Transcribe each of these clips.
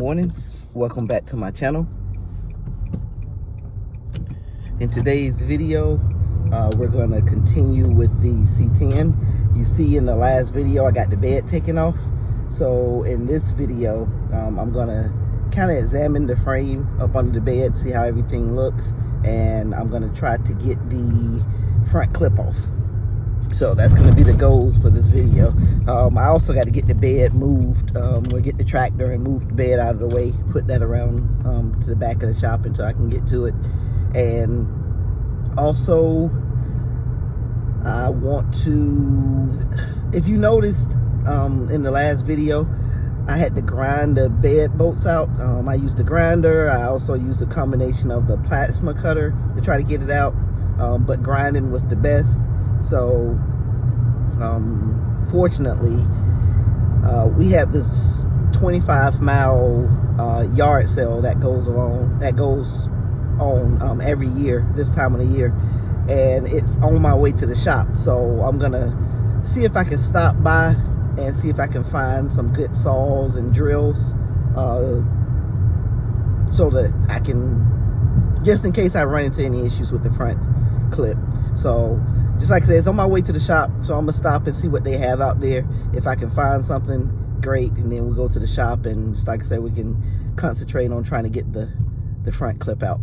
morning. Welcome back to my channel. In today's video, we're going to continue with the C10. You see in the last video, I got the bed taken off. So in this video, I'm going to kind of examine the frame up under the bed, see how everything looks, and I'm going to try to get the front clip off. So that's going to be the goals for this video. I also got to get the bed moved. We'll get the tractor and move the bed out of the way, put that around to the back of the shop until I can get to it. And also, I want to, if you noticed in the last video, I had to grind the bed bolts out. I used the grinder. I also used a combination of the plasma cutter to try to get it out, but grinding was the best. So fortunately, we have this 25-mile yard sale that goes on every year this time of the year, and it's on my way to the shop. So I'm gonna see if I can stop by and see if I can find some good saws and drills, so that I can, just in case I run into any issues with the front clip. So just like I said, it's on my way to the shop, so I'm gonna stop and see what they have out there. If I can find something, great, and then we'll go to the shop, and just like I said, we can concentrate on trying to get the front clip out.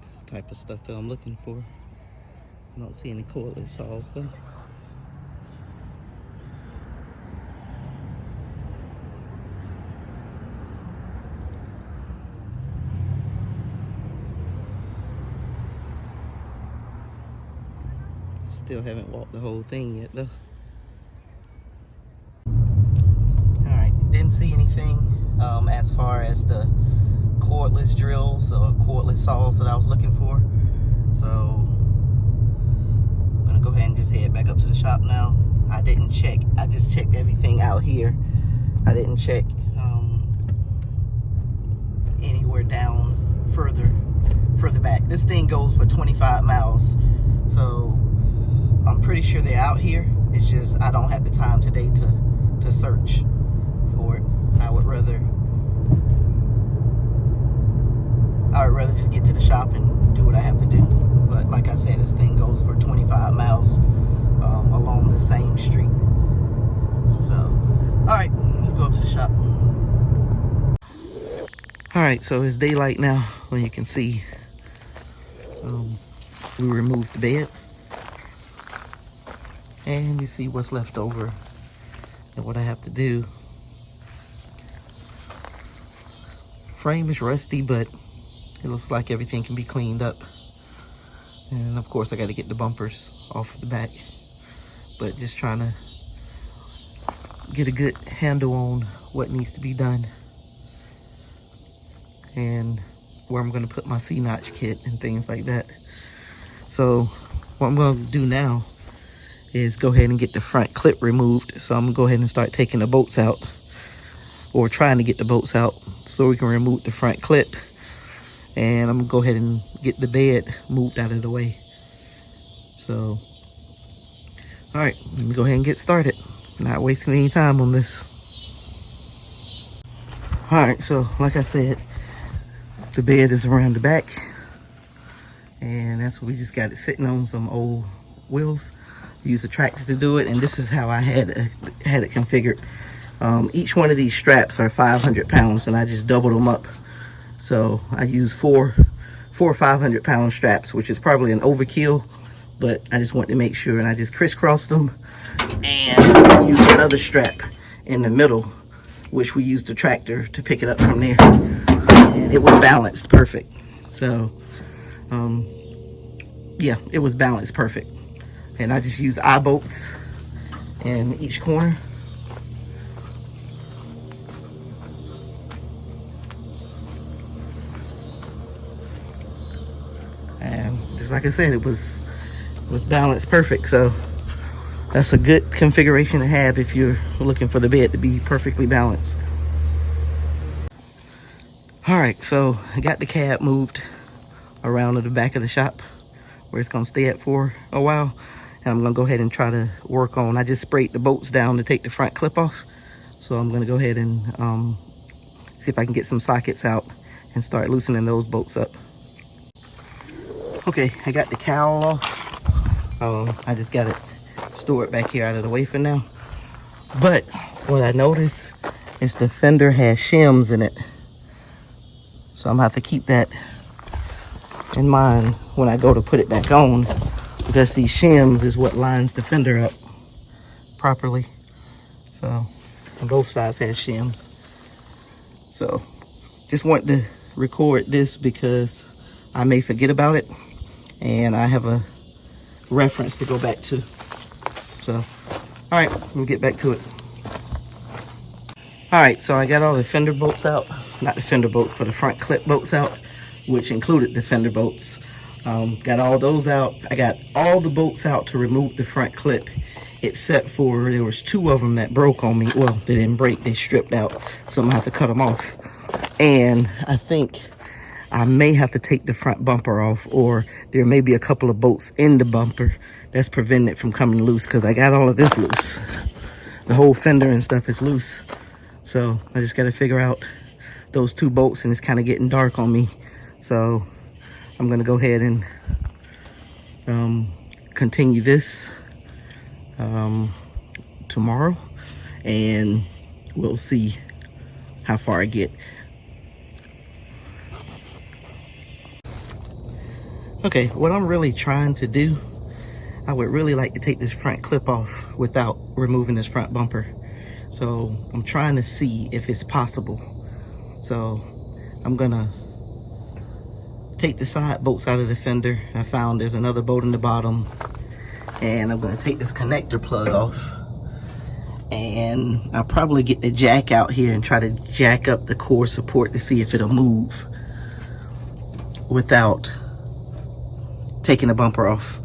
This type of stuff that I'm looking for. I don't see any cordless saws though. Still haven't walked the whole thing yet though. Alright, didn't see anything as far as the cordless drills or cordless saws that I was looking for. So go ahead and just head back up to the shop now. I didn't check. I just checked everything out here. I didn't check anywhere down further back. This thing goes for 25 miles. So I'm pretty sure they're out here. It's just I don't have the time today to search for it. I would rather just get to the shop and do what I have to do. But like I said, this thing goes for 25 miles along the same street. So, all right, let's go up to the shop. All right, so it's daylight now. Well, you can see we removed the bed. And you see what's left over and what I have to do. Frame is rusty, but it looks like everything can be cleaned up. And of course I got to get the bumpers off the back, but just trying to get a good handle on what needs to be done and where I'm going to put my C-notch kit and things like that. So what I'm going to do now is go ahead and get the front clip removed. So I'm going to go ahead and start taking the bolts out, or trying to get the bolts out so we can remove the front clip. And I'm gonna go ahead and get the bed moved out of the way. So, all right, let me go ahead and get started. Not wasting any time on this. All right, so like I said, the bed is around the back, and that's what we just got it sitting on some old wheels. Use a tractor to do it, and this is how I had it configured. Each one of these straps are 500 pounds, and I just doubled them up. So I use four 500-pound straps, which is probably an overkill, but I just want to make sure, and I just crisscrossed them and used another strap in the middle, which we used the tractor to pick it up from there, and it was balanced perfect. So yeah, it was balanced perfect, and I just use eye bolts in each corner. And just like I said, it was balanced perfect. So that's a good configuration to have if you're looking for the bed to be perfectly balanced. All right, so I got the cab moved around to the back of the shop where it's gonna stay at for a while. And I'm gonna go ahead and try to work on, I just sprayed the bolts down to take the front clip off. So I'm gonna go ahead and see if I can get some sockets out and start loosening those bolts up. Okay, I got the cowl off. I just got it stored back here out of the way for now. But what I noticed is the fender has shims in it. So I'm gonna have to keep that in mind when I go to put it back on, because these shims is what lines the fender up properly. So, and both sides has shims. So, just want to record this because I may forget about it, and I have a reference to go back to. So, all right, we'll get back to it. All right, so I got all the fender bolts out. Not the fender bolts, for the front clip bolts out, which included the fender bolts. Got all those out. I got all the bolts out to remove the front clip, except for there was 2 of them that broke on me. Well, they didn't break, they stripped out. So I'm gonna have to cut them off. And I think I may have to take the front bumper off, or there may be a couple of bolts in the bumper that's preventing it from coming loose, because I got all of this loose. The whole fender and stuff is loose. So I just gotta figure out those 2 bolts, and it's kind of getting dark on me. So I'm gonna go ahead and continue this tomorrow, and we'll see how far I get. Okay, what I'm really trying to do, I would really like to take this front clip off without removing this front bumper. So I'm trying to see if it's possible. So I'm gonna take the side bolts out of the fender. I found there's another bolt in the bottom, and I'm gonna take this connector plug off, and I'll probably get the jack out here and try to jack up the core support to see if it'll move without taking the bumper off.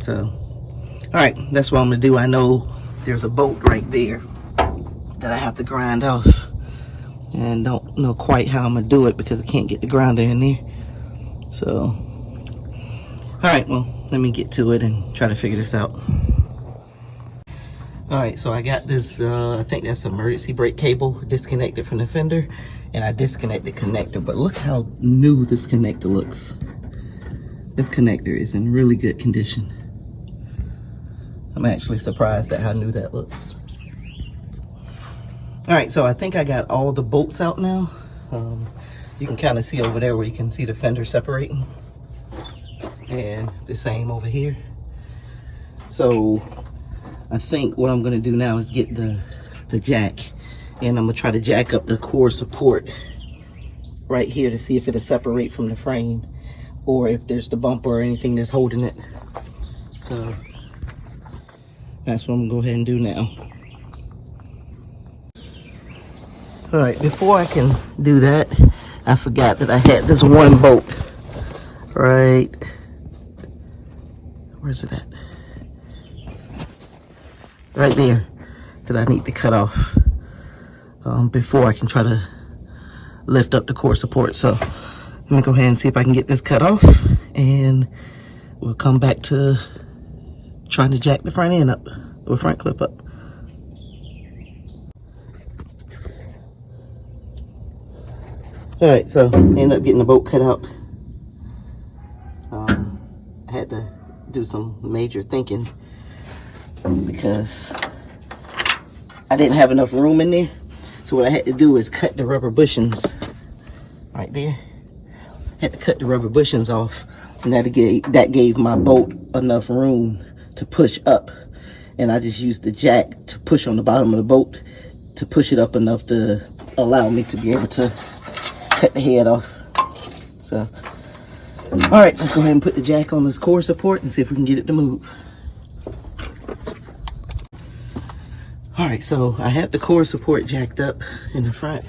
So, all right, that's what I'm gonna do. I know there's a bolt right there that I have to grind off, and don't know quite how I'm gonna do it because I can't get the grinder in there. So, all right, well, let me get to it and try to figure this out. All right, so I got this, I think that's emergency brake cable disconnected from the fender, and I disconnected the connector, but look how new this connector looks. This connector is in really good condition. I'm actually surprised at how new that looks. All right, so I think I got all the bolts out now. You can kind of see over there where you can see the fender separating, and the same over here. So I think what I'm gonna do now is get the jack, and I'm gonna try to jack up the core support right here to see if it'll separate from the frame, or if there's the bumper or anything that's holding it. So that's what I'm gonna go ahead and do now. All right, before I can do that, I forgot that I had this one bolt right, where's it at? Right there, that I need to cut off before I can try to lift up the core support. So I'm gonna go ahead and see if I can get this cut off, and we'll come back to trying to jack the front end up, or front clip up. All right, so I ended up getting the bolt cut out. I had to do some major thinking because I didn't have enough room in there. So what I had to do is cut the rubber bushings right there. Had to cut the rubber bushings off, and that gave my bolt enough room to push up. And I just used the jack to push on the bottom of the bolt to push it up enough to allow me to be able to cut the head off. So, all right, let's go ahead and put the jack on this core support and see if we can get it to move. All right, so I have the core support jacked up in the front,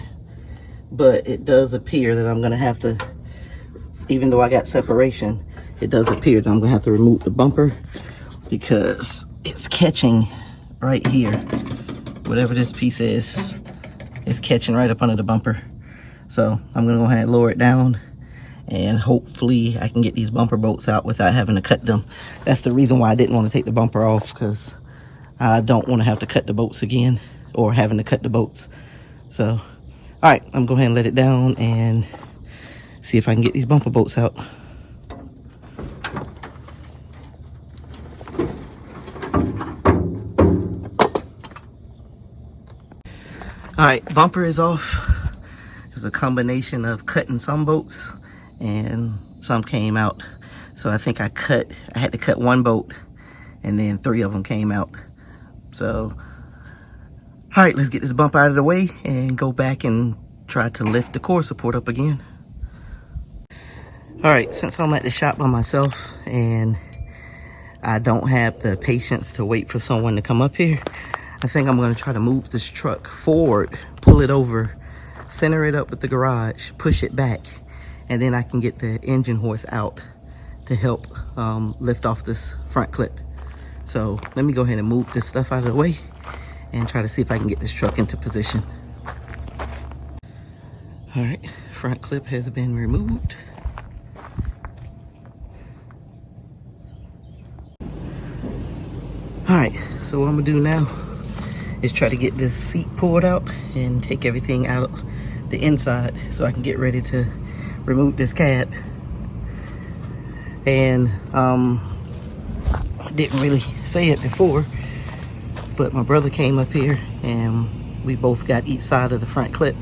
but it does appear that I'm gonna have to, even though I got separation, it does appear that I'm gonna have to remove the bumper because it's catching right here. Whatever this piece is, it's catching right up under the bumper. So I'm gonna go ahead and lower it down, and hopefully I can get these bumper bolts out without having to cut them. That's the reason why I didn't want to take the bumper off, because I don't want to have to cut the bolts again, or having to cut the bolts. So, all right, I'm gonna go ahead and let it down and see if I can get these bumper bolts out. All right, bumper is off. It was a combination of cutting some bolts and some came out. So I think I had to cut one bolt, and then 3 of them came out. So, all right, let's get this bump out of the way and go back and try to lift the core support up again. All right, since I'm at the shop by myself and I don't have the patience to wait for someone to come up here, I think I'm gonna try to move this truck forward, pull it over, center it up with the garage, push it back, and then I can get the engine horse out to help lift off this front clip. So let me go ahead and move this stuff out of the way and try to see if I can get this truck into position. All right, front clip has been removed. All right, so what I'm gonna do now is try to get this seat pulled out and take everything out the inside so I can get ready to remove this cab. And I didn't really say it before, but my brother came up here and we both got each side of the front clip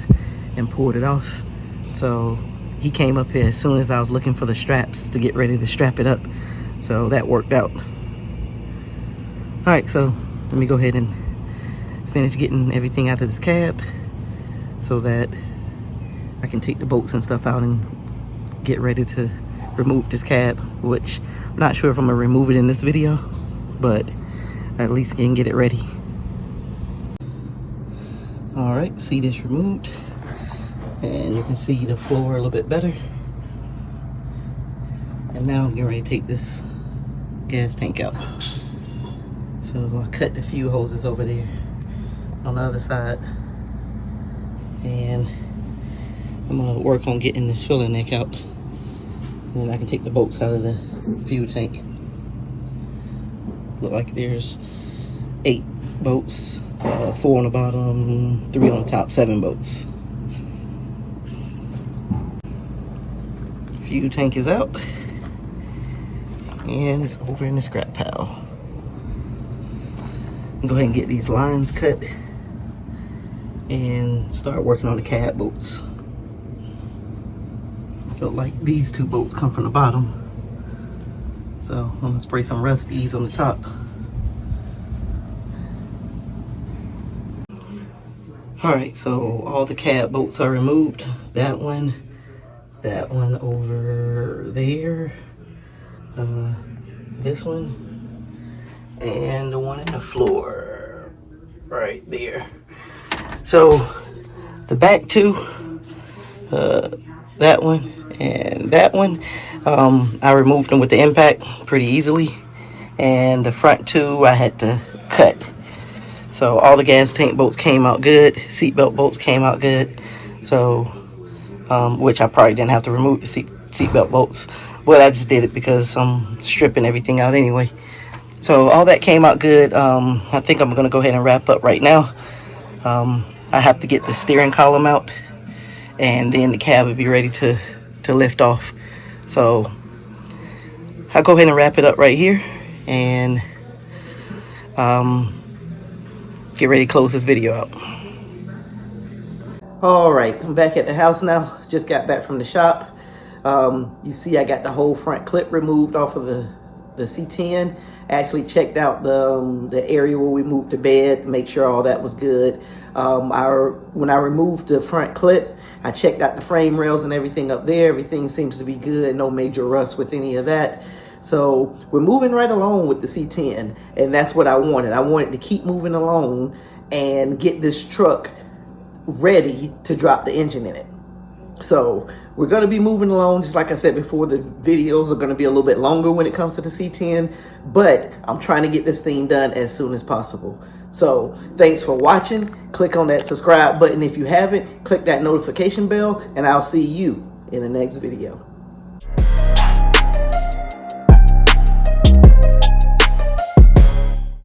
and pulled it off. So he came up here as soon as I was looking for the straps to get ready to strap it up. So that worked out. All right, so let me go ahead and finish getting everything out of this cab so that I can take the bolts and stuff out and get ready to remove this cab, which I'm not sure if I'm gonna remove it in this video, but at least can get it ready. All right, seat is removed and you can see the floor a little bit better. And now I'm getting ready to take this gas tank out. So I cut a few hoses over there on the other side, and I'm gonna work on getting this filler neck out, and then I can take the bolts out of the fuel tank. Look like there's 8 bolts, 4 on the bottom, 3 on the top, 7 bolts. Fuel tank is out and it's over in the scrap pile. Go ahead and get these lines cut and start working on the cab bolts. I feel like these 2 bolts come from the bottom, so I'm gonna spray some rust ease on the top. All right, so all the cab bolts are removed. That one over there, this one, and the one in the floor right there. So the back 2, that one and that one, I removed them with the impact pretty easily, and the front 2 I had to cut. So all the gas tank bolts came out good, seatbelt bolts came out good. So which I probably didn't have to remove the seatbelt bolts, but I just did it because I'm stripping everything out anyway. So all that came out good. I think I'm gonna go ahead and wrap up right now. I have to get the steering column out, and then the cab will be ready to lift off. So I'll go ahead and wrap it up right here and get ready to close this video out. All right, I'm back at the house now. Just got back from the shop. You see I got the whole front clip removed off of the C10. Actually checked out the area where we moved the bed, make sure all that was good. When I removed the front clip, I checked out the frame rails and everything up there. Everything seems to be good, no major rust with any of that. So we're moving right along with the C10, and that's what I wanted. I wanted to keep moving along and get this truck ready to drop the engine in it. So we're going to be moving along. Just like I said before, the videos are going to be a little bit longer when it comes to the C10, but I'm trying to get this thing done as soon as possible. So thanks for watching. Click on that subscribe button if you haven't. Click that notification bell, and I'll see you in the next video.